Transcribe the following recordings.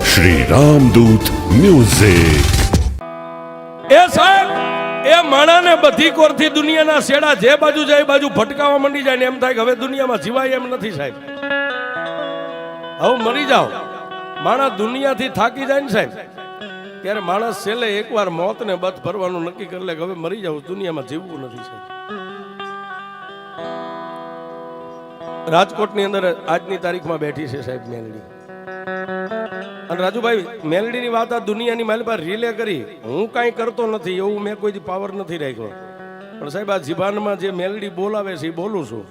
Shri Ramdoot music. એ સાહેબ એ માણાને બધી કોરથી દુનિયાના શેડા જે બાજુ જાય બાજુ ભટકાવા માંડી જાય ને એમ થાય કે હવે દુનિયામાં જીવાય એમ નથી સાહેબ. હવે મરી જાઓ. માણા દુનિયાથી થાકી જાય ને સાહેબ ત્યારે માણસ છેલ્લે એકવાર મોતને બથ ભરવાનું નક્કી કરી લે કે હવે મરી જાવ, દુનિયામાં જીવવું નથી સાહેબ. રાજકોટની અંદર આજની તારીખમાં બેઠી છે સાહેબ મેલડી. અને રાજુભાઈ મેલડીની વાત આ દુનિયાની મારી પાસે રિલે કરી. હું કાંઈ કરતો નથી એવું મેં કોઈ પાવર નથી રાખ્યો, પણ સાહેબ આ જીભાનમાં જે મેલડી બોલાવે છે એ બોલું છું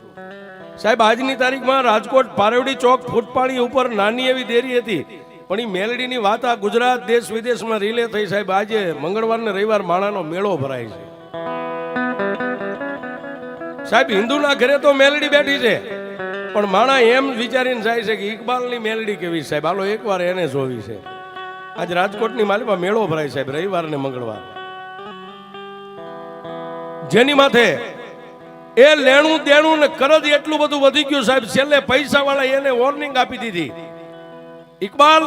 સાહેબ. આજની તારીખમાં રાજકોટ પારેવડી ચોક ફૂટપાણી ઉપર નાની એવી દેરી હતી, પણ એ મેલડીની વાત આ ગુજરાત દેશ વિદેશમાં રિલે થઈ સાહેબ. આજે મંગળવાર ને રવિવાર માણાનો મેળો ભરાય છે સાહેબ. હિન્દુના ઘરે તો મેલડી બેઠી છે, પણ માણા એમ વિચારીને જાય છે કે ઇકબાલની મેલડી કેવી સાહેબ, હાલો એકવાર એને જોવી છે. આજ રાજકોટની માલિકમાં મેળો ભરાય સાહેબ, રવિવાર ને મંગળવાર. જેની માથે એ લેણું દેણું ને કરજ એટલું બધું વધી ગયું સાહેબ, છેલ્લે પૈસા વાળા એને વોર્નિંગ આપી દીધી, ઇકબાલ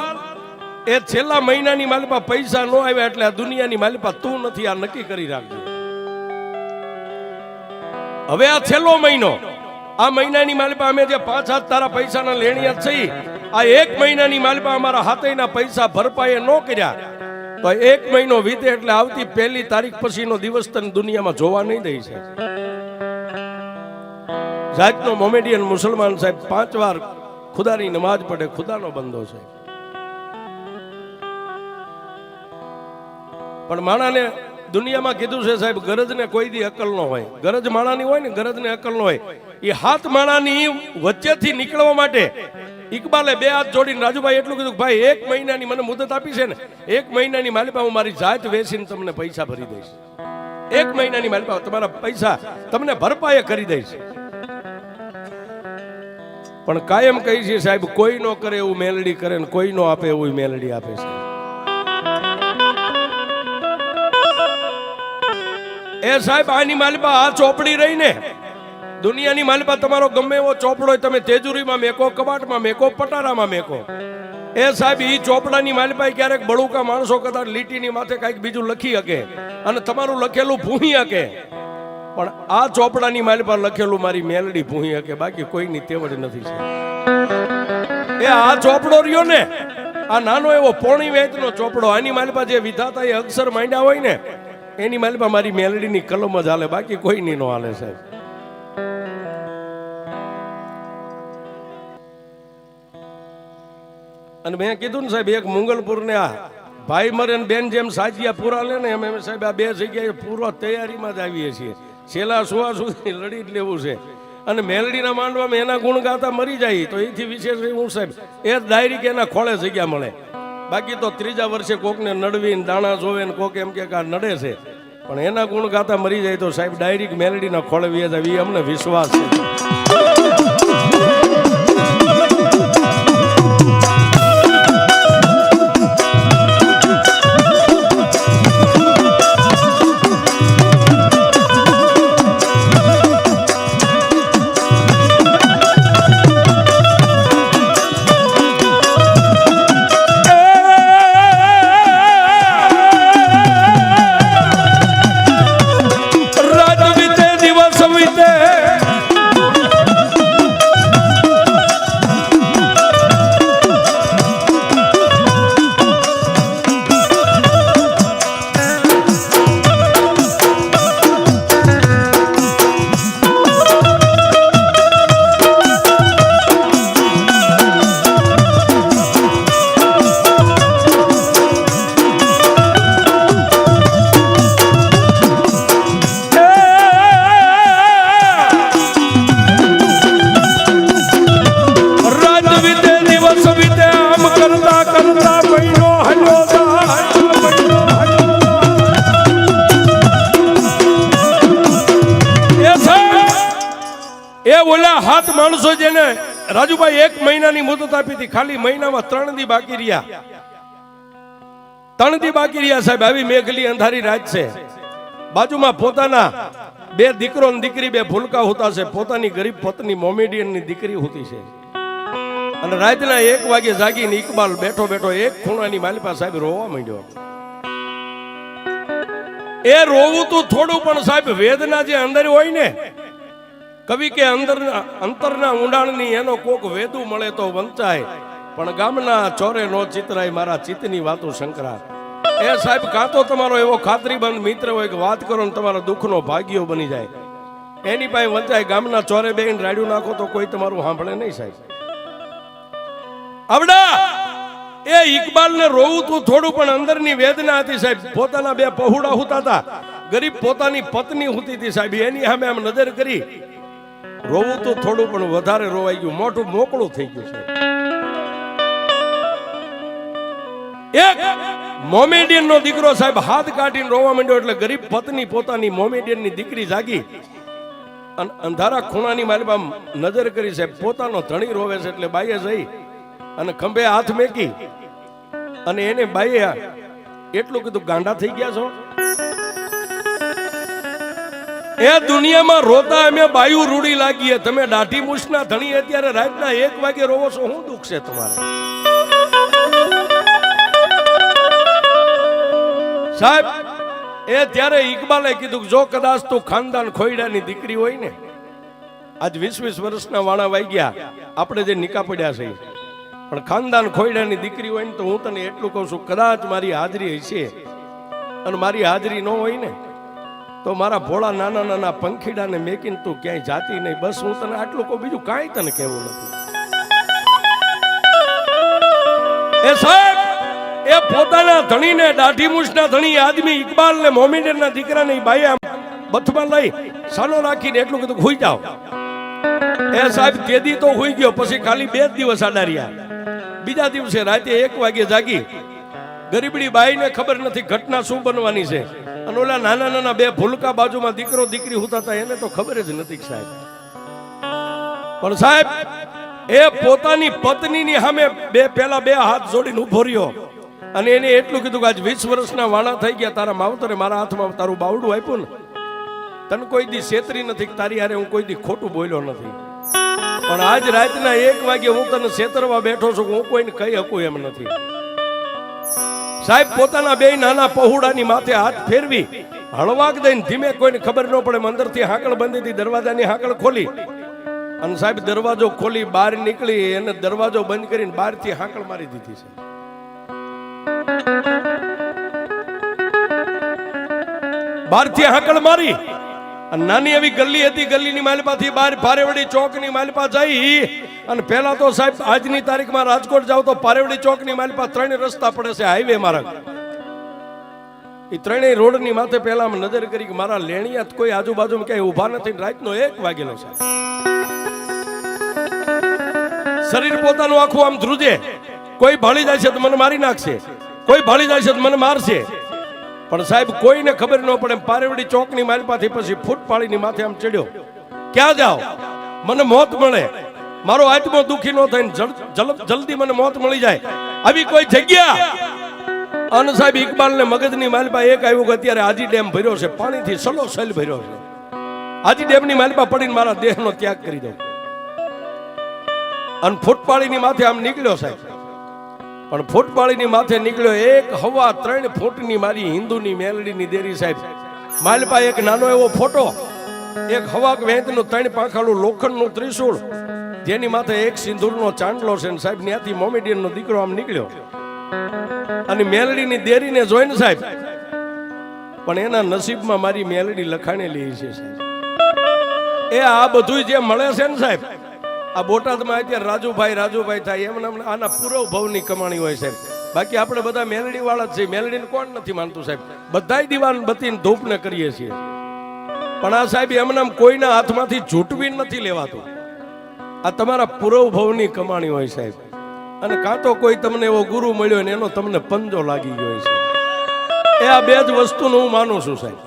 એ છેલ્લા મહિનાની માલિપા પૈસા ન આવ્યા એટલે આ દુનિયાની માલિપા તું નથી, આ નક્કી કરી રાખજો. હવે આ છેલ્લો મહિનો, આ મહિનાની માલિપા અમે જે 5 હાથ તારા પૈસાના લેણિયા છે, આ 1 મહિનાની માલિપા અમારા હાથેના પૈસા ભરપાઈ ન કર્યા તો 1 મહિનો વીતે એટલે આવતી 1લી તારીખ પછીનો દિવસ તને દુનિયામાં જોવા નહીં દઈ છે. જાતનો મોમેડિયન મુસલમાન સાહેબ 5 વાર ખુદાની નમાજ પડે, ખુદાનો બંદો છે, પણ માણાને દુનિયામાં કીધું છે સાહેબ ગરજને કોઈ દી અકલ ન હોય. ગરજ માણાની હોય ને, ગરજને અકલ ન હોય. એ હાથ માણાની વચ્ચેથી નીકળવા માટે ઇકબાલે 2 હાથ જોડીને રાજુભાઈ એટલું કીધું, ભાઈ 1 મહિનાની મને મુદત આપી છે ને, 1 મહિનાની માલિપા હું મારી જાત વેચીને તમને પૈસા ભરી દઈશ. 1 મહિનાની માલિપા તમારા પૈસા તમને ભરપાઈ કરી દઈશ. પણ કાયમ કહી છે સાહેબ, કોઈ નો કરે એવું મેલડી કરે ને કોઈ નો આપે એવું મેલડી આપે છે. એ સાહેબ આની માલિપા આ ચોપડી રહી ને, દુનિયાની માલિપા તમારો ગમે એવો ચોપડો હોય તમે તેજુરીમાં મેકો, કબાટમાં મેકો, પટારામાં મેકો, એ સાહેબ ઈ ચોપડાની માલિપા ક્યારેક બળુકા માણસો કદાચ લીટીની માથે કઈક બીજું લખી શકે અને તમારું લખેલું ભૂહી શકે, પણ આ ચોપડાની માલિપા લખેલું મારી મેલડી ભૂહી શકે, બાકી કોઈની તેવડ નથી. એ આ ચોપડો રહ્યો ને, આ નાનો એવો પોણી વેચનો ચોપડો, આની માલિપા જે વિધાતા એ અક્ષર માંડ્યા હોય ને એની માલિપા મારી મેલડીની કલમ જ હાલે, બાકી કોઈની નો હાલે સાહેબ. અને મેં કીધું ને સાહેબ, એક મુંગલપુર ને આ ભાઈ મરે ને બેન જેમ સાજિયા પૂરા લે ને એમ એમ સાહેબ આ 2 જગ્યાએ પૂરો તૈયારીમાં જ આવીએ છીએ. છેલ્લા સુવા સુધી લડી જ લેવું છે. અને મેલડીના માંડવામાં એના ગુણ ગાતા મરી જાય તો એથી વિશેષ હું સાહેબ એ ડાયરી કે એના ખોળે જગ્યા મળે. બાકી તો 3જા વર્ષે કોકને નડવીને દાણા જોવે ને કોક એમ કે આ નડે છે, પણ એના ગુણ ગાતા મરી જાય તો સાહેબ ડાયરેક્ટ મેલડીના ખોળે વી જાય, અમને વિશ્વાસ છે. ઓલા હાથ માણસો જેને રાજુભાઈ 1 મહિનાની મુદત આપી હતી, ખાલી મહિનામાં 3 દી બાકી રહ્યા, 3 દી બાકી રહ્યા સાહેબ. આવી મેઘલી અંધારી રાત છે, બાજુમાં પોતાના 2 દીકરો ને દીકરી 2 ભૂલકા હોતા છે, પોતાની ગરીબ પત્ની મોમેડિયન ની દીકરી હોતી છે. અને રાતના 1 વાગે જાગીને ઇકબાલ બેઠો બેઠો એક ખૂણાની માલિપા સાહેબ રોવા માંડ્યો. એ રોવું તો થોડું, પણ સાહેબ વેદના જે અંદર હોય ને, કવિ કે અંતરના ઊંડાણની એનો કોક વેદુ મળે તો વંચાય, પણ ગામના ચોરે નો ચિતરાય મારા ચિત્તની વાતો શંકરા. એ સાહેબ કાં તો તમારો એવો ખાતરીબંધ મિત્ર હોય કે વાત કરો ને તમારા દુઃખનો ભાગ્યો બની જાય, એની પાસે વંચાય. ગામના ચોરે બેહીને રાડ્યું નાખો તો કોઈ તમારું સાંભળે નહીં સાહેબ. આવડા એ ઇકબાલને રોવું તું થોડું, પણ અંદરની વેદના હતી સાહેબ. પોતાના 2 પહોળા હુતા હતા, ગરીબ પોતાની પત્ની હુતી હતી સાહેબ. એની સામે આમ નજર કરી રોવું તો થોડું, પણ વધારે રોવાઈ ગયું, મોઢું મોકળું થઈ ગયું સાહેબ. એક મોમેડિયન નો દીકરો સાહેબ હાથ કાઢીને રોવા માંડ્યો, એટલે ગરીબ પત્ની પોતાની મોમેડિયન ની દીકરી જાગી અને અંધારા ખૂણાની માલિપા નજર કરી સાહેબ. પોતાનો ધણી રોવે છે એટલે બાઈએ જઈ અને ખંભે હાથ મેકી અને એને બાઈએ એટલું કીધું, ગાંડા થઈ ગયા છો? એ દુનિયામાં રોતા અમે બાયું રૂડી લાગીએ, તમે દાઢી મૂછના ધણી અત્યારે રાતના 1 વાગે રોવો છો, શું દુઃખ છે તમારે? સાહેબ એ ત્યારે ઇકબાલે કીધું, જો કદાચ તું ખાનદાન ખોયડાની દીકરી હોય ને, આજ 20-20 વર્ષના વાણા વાઈ ગયા આપણે જે નિકા પડ્યા છે, પણ ખાનદાન ખોયડાની દીકરી હોય ને, તો હું તને એટલું કહું છું, કદાચ મારી હાજરી હશે અને મારી હાજરી ન હોય ને, તો મારા ભોળા નાના નાના પંખીડાને મેકીને તું ક્યાંય જાતી નહીં. બસ હું તને આટલું કહું, બીજું કાંઈ તને કહેવું નથી. એ સાહેબ એ પોતાના ધણીને, દાઢી મૂછના ધણી આદમી ઇકબાલ ને મોમેડિયનના દીકરાને બાઈએ બથમાં લઈ સાનો રાખીને એટલું કીધું, હુઈ જાઓ. એ સાહેબ તેદી તો હુઈ ગયો, પછી ખાલી 2 દિવસ આડા રહ્યા. બીજા દિવસે રાતે 1 વાગે જાગી. ગરીબડી બાઈને ખબર નથી ઘટના શું બનવાની છે, અને ઓલા નાના નાના 2 ભૂલકા બાજુમાં દીકરો દીકરી હુતા હતા, એને તો ખબર જ નથી સાહેબ. પણ સાહેબ એ પોતાની પત્નીની સામે પેલા 2 હાથ જોડીને ઉભો રહ્યો અને એને એટલું કીધું કે આજ 20 વર્ષના વાણા થઈ ગયા, તારા માવતરે મારા હાથમાં તારું બાવડું આપ્યું ને, તને કોઈ દી છેતરી નથી, તારી હારે હું કોઈ દી ખોટું બોલ્યો નથી, પણ આજ રાતના 1 વાગે હું તને છેતરવા બેઠો છું, હું કોઈને કહી શકું એમ નથી. સાહેબ પોતાના 2 નાના પહોળાની માથે હાથ ફેરવી હળવાક દઈને ધીમે, કોઈને ખબર ન પડે, અંદરથી હાકળ બંધી હતી, દરવાજાની હાકળ ખોલી અને સાહેબ દરવાજો ખોલી બહાર નીકળી, એને દરવાજો બંધ કરીને બહારથી હાકળ મારી દીધી છે. બહારથી હાકળ મારી અને નાની એવી ગલ્લી હતી, ગલ્લીની માલિપાથી બહાર પારેવડી ચોકની માલિપા જઈ અને પહેલા તો સાહેબ આજની તારીખમાં રાજકોટ જાવ તો પારેવડી ચોકની માલિપા 3 રસ્તા પડે છે, હાઈવે માર્ગ. એ 3 રોડની માથે પહેલા નજર કરી કે મારા લેણિયા કોઈ આજુબાજુમાં ક્યાંય ઊભા નથી. રાતનો 1 વાગેલો છે. શરીર પોતાનું આખું આમ ધ્રુજે, કોઈ ભાળી જાય છે તો મને મારી નાખશે, કોઈ ભાળી જાય છે તો મને મારશે, પણ સાહેબ કોઈને ખબર ન પડે. પારેવડી ચોકની માલિપાથી પછી ફૂટ પાડીની માથે આમ ચડ્યો, ક્યાં જાઓ, મને મોત મળે, મારો આત્મો દુખી ન થાય, જલ્દી મને મોત મળી જાય, આવી કોઈ જગ્યા. અને સાહેબ ઇકબાલને મગજની માલિપા એક આવ્યું કે અત્યારે આજી ડેમ ભર્યો છે, પાણીથી સલો સલ ભર્યો છે, આજી ડેમની માલિપા પડીને મારા દેહનો ત્યાગ કરી દઉં. અને ફૂટપાળીની માથે આમ નીકળ્યો સાહેબ, પણ ફૂટપાળીની માથે નીકળ્યો 1.3 ફૂટની મારી હિન્દુની મેલડીની દેરી સાહેબ. માલિપા એક નાનો એવો ફોટો, એક હવાક વેંતનું 3 પાંખાળું લોખંડનું ત્રિશૂળ, જેની માથે એક સિંદૂરનો ચાંદલો છે. સાહેબ ત્યાંથી મોમેડિયનનો દીકરો આમ નીકળ્યો અને મેલડીની દેરીને જોઈને સાહેબ, પણ એના નસીબમાં મારી મેલડી લખાણેલી છે સાહેબ. એ આ બધું જે મળે છે ને સાહેબ, આ બોટાદમાં અત્યારે રાજુભાઈ થાય એમ આના પૂરો ભવની કમાણી હોય સાહેબ. બાકી આપણે બધા મેલડી વાળા જ છીએ, મેલડીને કોણ નથી માનતું સાહેબ, બધાય દીવાન બતીને ધૂપને કરીએ છીએ. પણ આ સાહેબ એમનામ કોઈના હાથમાંથી ઝૂંટવી નથી લેવાતું, આ તમારા પૂરો ભવની કમાણી હોય સાહેબ. અને કાં તો કોઈ તમને એવો ગુરુ મળ્યો ને એનો તમને પંજો લાગી ગયો છે. એ આ 2 જ વસ્તુનું હું માનું છું સાહેબ.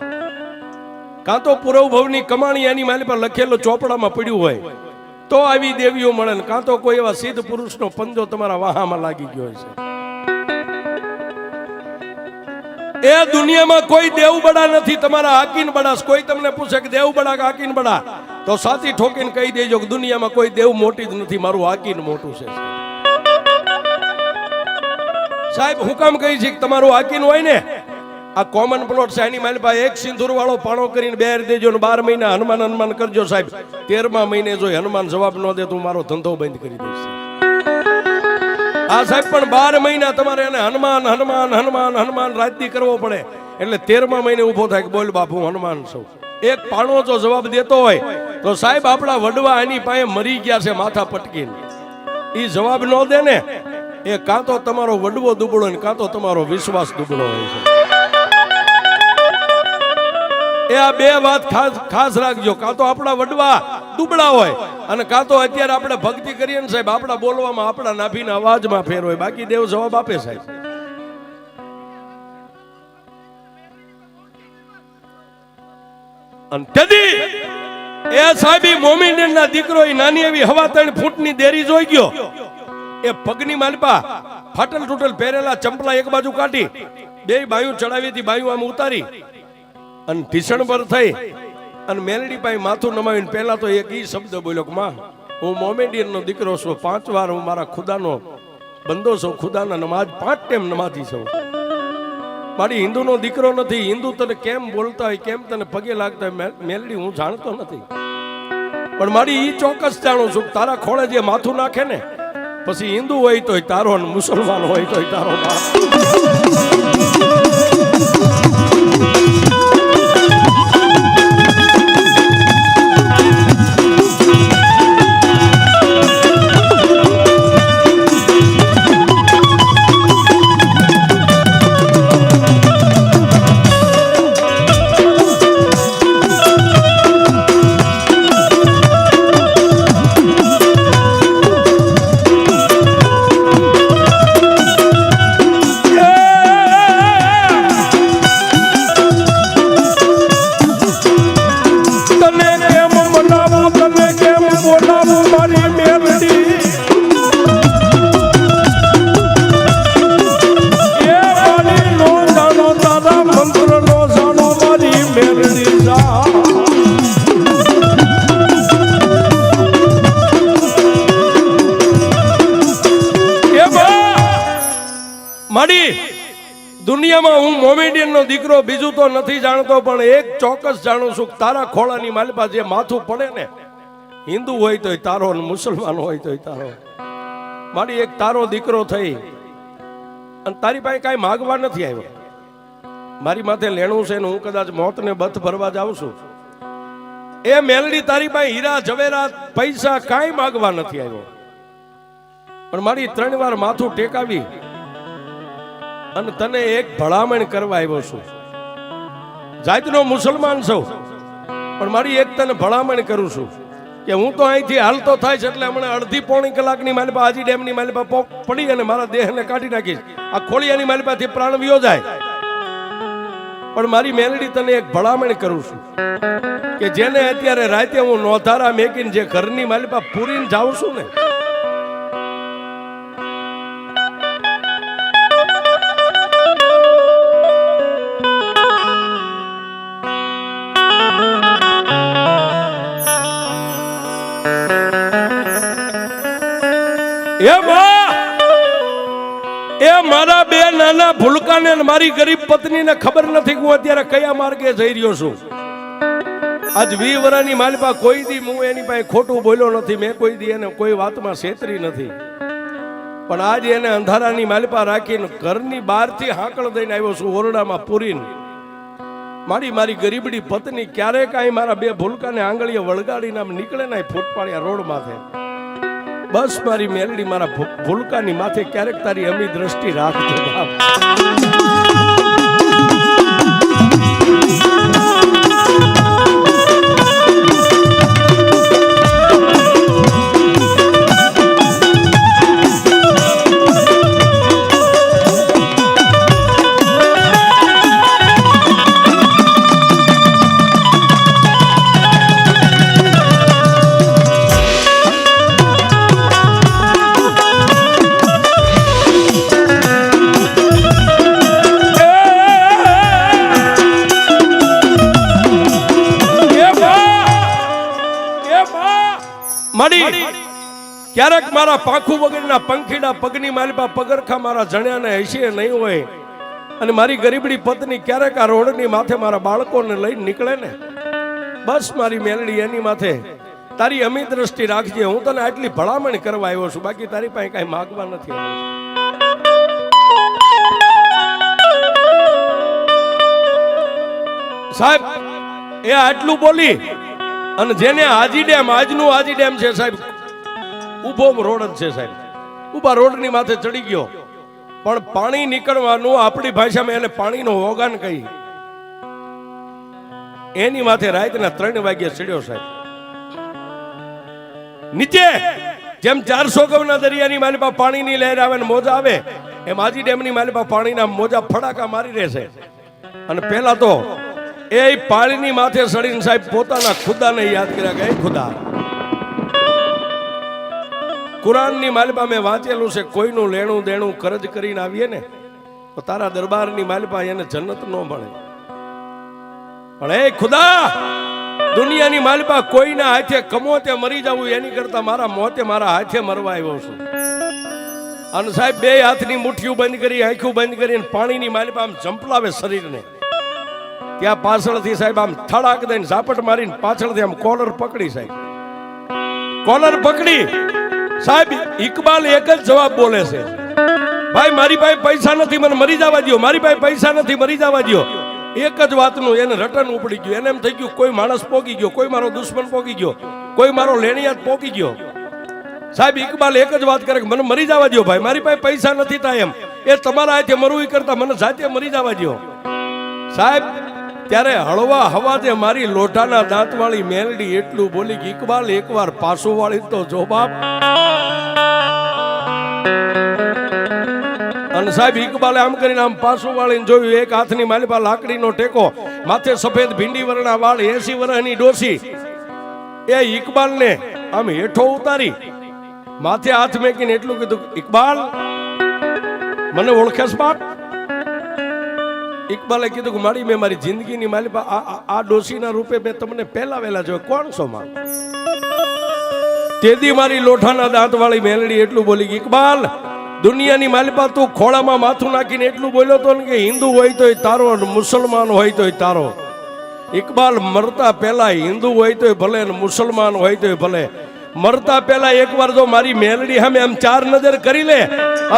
કાં તો પૂરવ ભવની કમાણી એની માલી પર લખેલો ચોપડામાં પડ્યું હોય તો આવી દેવીઓ મળે, ને કાં તો કોઈ એવા સિદ્ધ પુરુષનો પંજો તમારા વાહામાં લાગી ગયો છે. એ દુનિયામાં કોઈ દેવબડા નથી, તમારા હાકીન બડા. કોઈ તમને પૂછે કે દેવબડા કે હાકીન બડા, તો સાચી ઠોકીને કહી દેજો કે દુનિયામાં કોઈ દેવ મોટી જ નથી, મારું હાકીન મોટું છે. સાહેબ હું કામ કહી છે કે તમારું હાકીન હોય ને આ કોમન પ્લોટ છે એની મારી પાસે એક સિંદૂર વાળો પાણો કરીને બેર દેજો ને 12 મહિના હનુમાન હનુમાન કરજો સાહેબ 13મા મહિને જો હનુમાન જવાબ ન દે તો મારો ધંધો બંધ કરી દઈશ આ સાહેબ પણ 12 મહિના તમારે એને હનુમાન હનુમાન હનુમાન હનુમાન રાતથી કરવો પડે એટલે 13મા મહિને ઊભો થાય કે બોલ બાપુ હનુમાન છું એક પાણો જો જવાબ દેતો હોય તો સાહેબ આપણા વડવા એની પાસે મરી ગયા છે માથા પટકીને ઈ જવાબ ન દે ને એ કાં તો તમારો વડવો દુબળો ને કાં તો તમારો વિશ્વાસ દુબળો હોય છે એ આ બે વાત ખાસ રાખજો કાં તો આપણા વડવા દુબળા હોય અને કાં તો અત્યારે આપણે ભક્તિ કરીએ ને સાહેબ આપણા બોલવામાં આપણા નાભીના અવાજમાં ફેર હોય બાકી દેવ જવાબ આપે સાહેબ અને તેથી એ સાહેબી મોમીનના દીકરો એ નાની એવી હવા 3 ફૂટની દેરી જોઈ ગયો એ પગની માલપા ફાટલ તૂટલ પહેરેલા ચંપલા એક બાજુ કાઢી બે બાયું ચડાવી હતી બાયું આમ ઉતારી અને ઢીસણ પર થઈ અને મેલડી પાસે માથું નમાવીને પહેલા તો એક ઈ શબ્દ બોલ્યો કે માં હું મોમેડિયનનો દીકરો છું 5 વાર હું મારા ખુદાનો બંદો છું ખુદાના નમાજ 5 ટાઈમ નમાજી છું મારી હિન્દુનો દીકરો નથી હિન્દુ તને કેમ બોલતા હોય કેમ તને પગે લાગતા હોય મેલડી હું જાણતો નથી પણ મારી ઈ ચોક્કસ જાણું છું તારા ખોળે જે માથું નાખે ને પછી હિન્દુ હોય તોય તારો અને મુસલમાન હોય તોય તારો દુનિયામાં હું મોમેડિયનનો દીકરો બીજું તો નથી જાણતો પણ એક ચોક્કસ જાણું છું તારા ખોળાની માલપા જે માથું પડે ને હિન્દુ હોય તોય તારો અને મુસલમાન હોય તોય તારો મારી એક તારો દીકરો થઈ અને તારી પાસે કાંઈ માગવા નથી આવ્યો મારી માથે લેણું છે ને હું કદાચ મોતને બથ ભરવા જાઉં છું એ મેલડી તારી પાસે હીરા જવેરાત પૈસા કાંઈ માગવા નથી આવ્યો પણ મારી 3 વાર માથું ટેકાવી અને તને એક ભલામણ કરવા આવ્યો છું જાતનો મુસલમાન છું પણ મારી એક તને ભલામણ કરું છું કે હું તો અહીંથી હાલતો થાય છે એટલે હમણાં અડધી પોણી કલાકની માલપા આજી ડેમની માલપા પડી અને મારા દેહને કાઢી નાખીશ આ ખોળિયાની માલપાથી પ્રાણ વિયો જાય પણ મારી મેલડી તને એક ભલામણ કરું છું કે જેને અત્યારે રાતે હું નોધારા મેકીને જે ઘરની માલપા પૂરીને જાઉં છું ને એ મારા બે નાના ભૂલકાને મારી ગરીબ પત્નીને ખબર નથી કે હું અત્યારે કયા માર્ગે જઈ રહ્યો છું આજ 20 વર્ષની માલપા કોઈ દી હું એની પાસે ખોટું બોલ્યો નથી મેં કોઈ દી એને કોઈ વાતમાં છેતરી નથી પણ આજે એને અંધારાની માલપા રાખીને ઘરની બહારથી હાંકળ દઈને આવ્યો છું ઓરડામાં પૂરીને મારી ગરીબડી પત્ની ક્યારેક કાંઈ મારા બે ભૂલકાને આંગળીએ વળગાડીને આમ નીકળે ને ફૂટપાળિયા રોડ માથે બસ મારી મેલડી મારા ભૂલકાની માથે ક્યારેક તારી અમી દ્રષ્ટિ રાખજો બાપ ક્યારેક મારા પાંખું વગરના પંખીડા પગની માલિપા પગરખા મારા જણ્યાને હસીએ નહીં હોય અને મારી ગરીબડી પત્ની ક્યારેક આ રોડની માથે મારા બાળકોને લઈને નીકળે ને, બસ મારી મેલડી એની માથે તારી અમી દ્રષ્ટિ રાખજે. હું તને આટલી ભલામણ કરવા આવ્યો છું, બાકી તારી પાસે કઈ માગવા નથી આવ્યો. સાહેબ એ આટલું બોલી અને જેને હાજી ડેમ, આજનું હાજી ડેમ છે સાહેબ, ઉભો રોડ જ છે સાહેબ, ઉભા રોડની માથે ચડી ગયો. પણ પાણી નીકળવાનું આપણી ભાષામાં એને પાણીનો ઓગાન કહી, એની માથે રાતના 3 વાગ્યે ચડ્યો સાહેબ. નીચે જેમ 400 ગવના દરિયાની માલિપા પાણીની લહેર આવે ને મોજા આવે, એમ હાજી ડેમની માલિપા પાણીના મોજા ફડાકા મારી રહેશે. અને પહેલા તો એ પાણીની માથે સડીને સાહેબ પોતાના ખુદાને યાદ કર્યા કે હે ખુદા, કુરાનની માલિપા મેં વાંચેલું છે, કોઈનું લેણું દેણું કરજ કરીને આવીએ ને તો તારા દરબારની માલિપા એને જન્નત ન મળે. પણ હે ખુદા, દુનિયાની માલિપા કોઈના હાથે કમોતે મરી જવું એની કરતા મારા મોતે મારા હાથે મરવા આવ્યો છું. અને સાહેબ 2 હાથની મુઠ્ઠીઓ બંધ કરી, આંખો બંધ કરીને પાણીની માલિપા આમ ઝંપલાવે શરીરને. ત્યાં પાછળથી સાહેબ આમ થડાક દઈને ઝાપટ મારીને પાછળથી આમ કોલર પકડી સાહેબ, કોલર પકડી સાહેબ ઇકબાલ એક જ જવાબ બોલે છે, ભાઈ મારી પાસે પૈસા નથી, મને મરી જવા દો, મારી પાસે પૈસા નથી, મરી જવા દો. એક જ વાતનું એને રટન ઉપડી ગયું. એને એમ થઈ ગયું કોઈ માણસ પોગી ગયો, કોઈ મારો દુશ્મન પોગી ગયો, કોઈ મારો લેણિયાત પોગી ગયો. સાહેબ ઇકબાલ એક જ વાત કરે કે મને મરી જવા દો ભાઈ, મારી પાસે પૈસા નથી થાય એમ, એ તમારા હાથે મરવું કરતા મને જાતે મરી જવા દો. સાહેબ ત્યારે હળવા હવાજે મારી લોઢાના દાંતવાળી મેલડી એટલું બોલી કે ઇકબાલ એકવાર પાછો વાળી તો જો બાપ. અને સાહેબ ઇકબાલે આમ કરીને આમ પાછું વાળીને જોયું, એક હાથની માલિપા લાકડીનો ટેકો, માથે સફેદ ભીંડી વરણા વાળ, 80 વર્ષની ડોસી. એ ઇકબાલને આમ હેઠો ઉતારી માથે હાથ મેકીને એટલું કીધું, ઇકબાલ મને ઓળખેસ બાપ? ઇકબાલે કીધું કે મારી મેં મારી જિંદગીની માલિપા આ ડોસીના રૂપે મેં તમને પહેલા વહેલા જોયો, કોણ છો માં? તેદી મારી લોઠાના દાંત વાળી મેલડી એટલું બોલી કે ઇકબાલ, દુનિયાની માલિપા તું ખોળામાં માથું નાખીને એટલું બોલ્યો તો ને કે હિન્દુ હોય તોય તારો, મુસલમાન હોય તોય તારો. ઇકબાલ મરતા પહેલા હિન્દુ હોય તોય ભલે ને મુસલમાન હોય તોય ભલે, મરતા પહેલા એકવાર જો મારી મેલડી સામે એમ 4 નજર કરી લે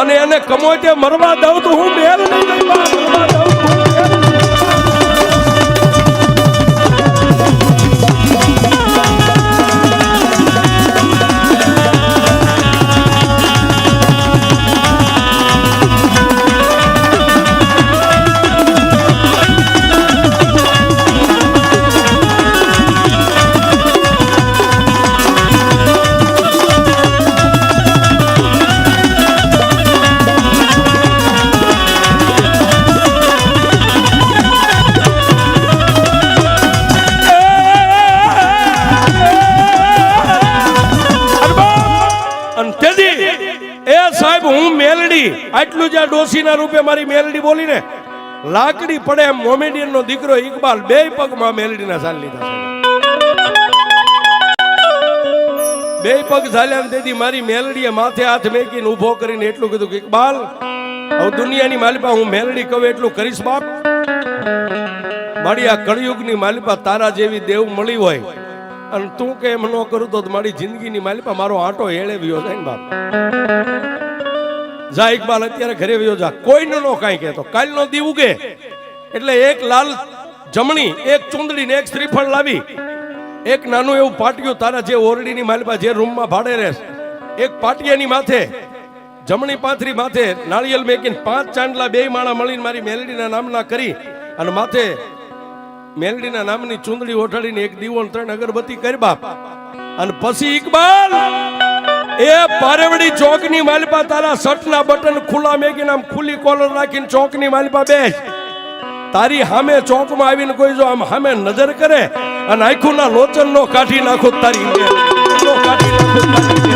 અને એને કમોતે મરવા દઉં તો હું મેલડી મરવા દઉં. આટલું જ્યાં ડોસીના રૂપે મારી મેલડી બોલી ને, લાકડી પડે એમ મોમેડિયન નો દીકરો ઇકબાલ 2 પગમાં મેલડીના ચાલી લીધા. 2 પગ ચાલ્યા ને તેથી મારી મેલડીએ માથે હાથ મેકીને ઉભો કરીને એટલું કીધું કે ઇકબાલ, હવે દુનિયાની માલિપા હું મેલડી કહું એટલું કરીશ બાપ. મારી આ કળિયુગની માલિપા તારા જેવી દેવ મળી હોય અને તું કે એમ ન કરું તો મારી જિંદગીની માલિપા મારો આંટો હેળેવ્યો જાય ને બાપ. જા ઇકબાલ અત્યારે ઘરે વયો જા, કોઈને નો કાંઈ કહેતો. કાલનો દી ઉગે એટલે એક લાલ જમણી, એક ચુંદડી ને એક શ્રીફળ લાવી, એક નાનું એવું પાટિયું તારા જે ઓરડીની માલિપા જે રૂમમાં ભાડે રહેશ, એક પાટિયાની માથે જમણી પાથરી માથે નાળિયેર મેકીને 5 ચાંદલા 2 માળા મળીને મારી મેલડીના નામના કરી અને માથે મેલડીના નામની ચુંદડી ઓઢાડીને એક દીવો 3 અગરબત્તી કરી બાપ. અને પછી ઇકબાલ એ પારેવડી ચોકની માલિપા તારા શર્ટના બટન ખુલ્લા મેકીને આમ ખુલ્લી કોલર રાખીને ચોકની માલિપા બેસ. તારી સામે ચોકમાં આવીને કોઈ જો આમ સામે નજર કરે અને આંખોના લોચન નો કાઢી નાખો, તારી કાઢી નાખો.